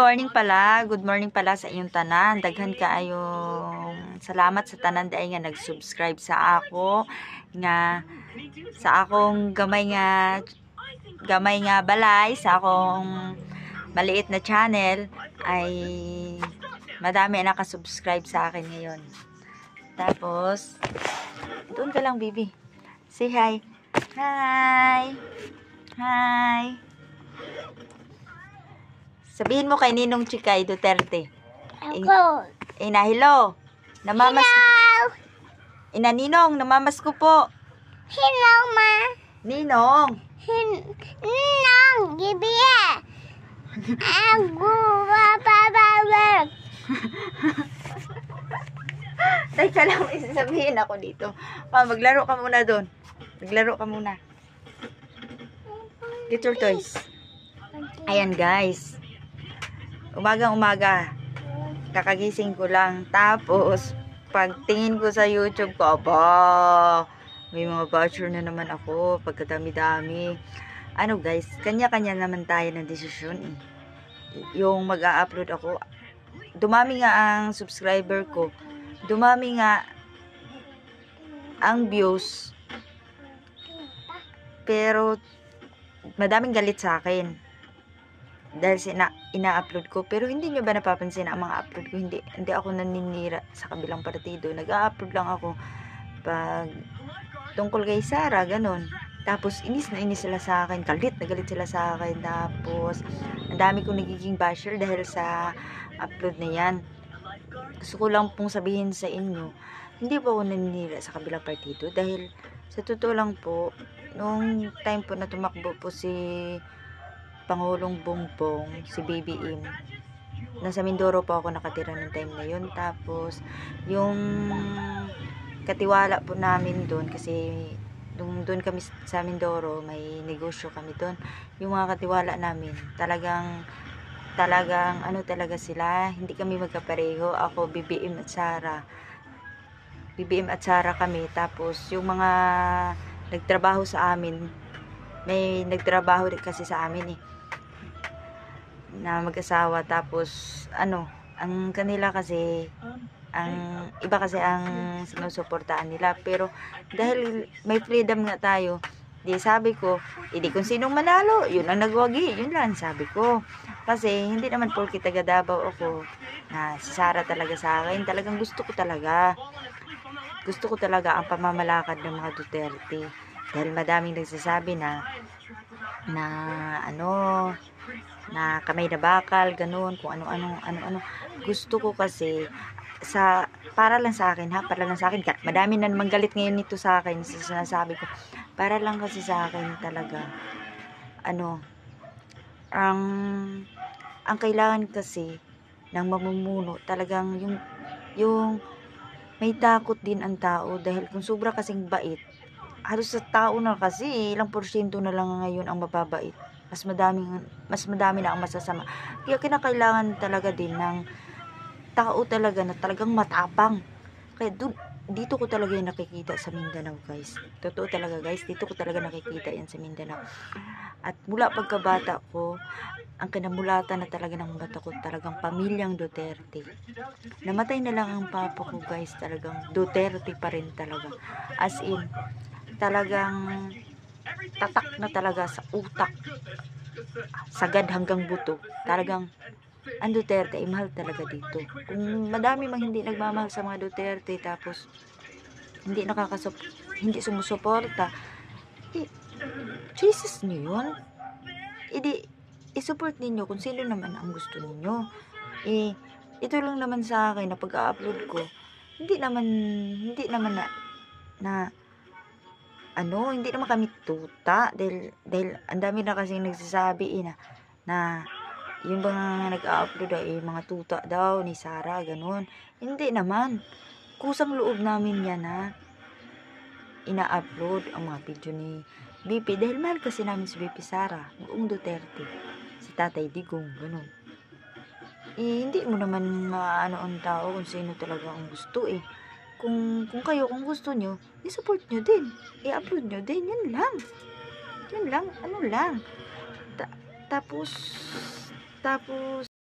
Good morning pala sa inyong tanan. Daghan kaayong salamat sa tanan dahil nga nag-subscribe sa ako nga sa akong gamay nga balay sa akong maliit na channel ay madami na nakasubscribe sa akin ngayon. Tapos doon ka lang, baby. Say hi. Hi. Hi. Sabihin mo kay Ninong Chikay Duterte. Ako. Hello. Namamas. Hello. Ninong, namamas ko po. Hello, ma. Ninong. Ninong, gibiya. Ako, bababawag. Teka lang, isasabihin ako dito. Maglaro ka muna doon. Maglaro ka muna. Get your toys. Ayan, guys. Umagang-umaga, kakagising ko lang. Tapos, pagtingin ko sa YouTube ko, aba, may mga basher na naman ako. Pagkadami-dami. Ano guys, kanya-kanya naman tayo ng desisyon eh. Yung mag-a-upload ako, dumami nga ang subscriber ko. Dumami nga ang views. Pero, madaming galit sa akin. Dahil ina-upload ko. Pero hindi nyo ba napapansin na ang mga upload ko, hindi ako naninira sa kabilang partido. Nag-upload lang ako pag tungkol kay Sarah, ganun. Tapos inis na inis sila sa akin, galit na galit sila sa akin. Tapos ang dami kong nagiging basher dahil sa upload na yan. Gusto ko lang pong sabihin sa inyo, hindi po ako naninira sa kabilang partido. Dahil sa totoo lang po, nung time po na tumakbo po si Pangulong Bongbong, si BBM, nasa Mindoro po ako nakatira ng time na yun. Tapos yung katiwala po namin doon, kasi doon kami sa Mindoro, may negosyo kami doon. Yung mga katiwala namin, talagang ano talaga sila, hindi kami magkapareho. Ako, BBM at Sara kami. Tapos yung mga nagtrabaho sa amin, may nagtrabaho kasi sa amin eh, na mag-asawa. Tapos ang kanila kasi, ang iba kasi ang sinusuportaan nila. Pero dahil may freedom nga tayo, di sabi ko, kung sinong manalo, yun ang nagwagi, yun lang sabi ko. Kasi hindi naman porke taga Davao ako na si Sara talaga sa akin. Talagang gusto ko talaga ang pamamalakad ng mga Duterte. Dahil madaming nagsasabi na kamay na bakal, ganun, kung ano. Gusto ko kasi, para lang sa akin, madami na naman galit ngayon nito sa akin, sa sinasabi ko, para lang kasi sa akin talaga, ang kailangan kasi ng mamumuno, talagang yung may takot din ang tao. Dahil kung sobra kasing bait, halos sa tao na kasi, ilang porsyento na lang ngayon ang mababait. Mas madami na ang masasama. Kaya kinakailangan talaga din ng tao talaga na talagang matapang. Kaya dito ko talaga yung nakikita sa Mindanao, guys. Totoo talaga, guys. Dito ko talaga nakikita yan sa Mindanao. At mula pagkabata ko, ang kinamulatan na talaga ng bata ko, talagang pamilyang Duterte. Namatay na lang ang papa ko, guys. Talagang Duterte pa rin talaga. As in, talagang tatak na talaga sa utak, sagad hanggang buto. Talagang ang Duterte ay mahal talaga dito. Kung madami mang hindi nagmamahal sa mga Duterte, tapos hindi sumusuporta, Jesus nyo yun. I-support ninyo kung sino naman ang gusto ninyo. Ito lang naman sa akin na pag-upload ko, hindi naman hindi naman kami tuta, dahil ang dami na kasing nagsasabi na yung mga nag-upload ay mga tuta daw ni Sara, ganun. Hindi naman, kusang loob namin yan na ina-upload ang mga video ni BP, dahil mahal kasi namin si BP Sara, noong Duterte, si Tatay Digong, ganun. Hindi mo naman maano ang tao kung sino talaga ang gusto eh. Kung gusto nyo, i-support nyo din, i-upload nyo din, yun lang, tapos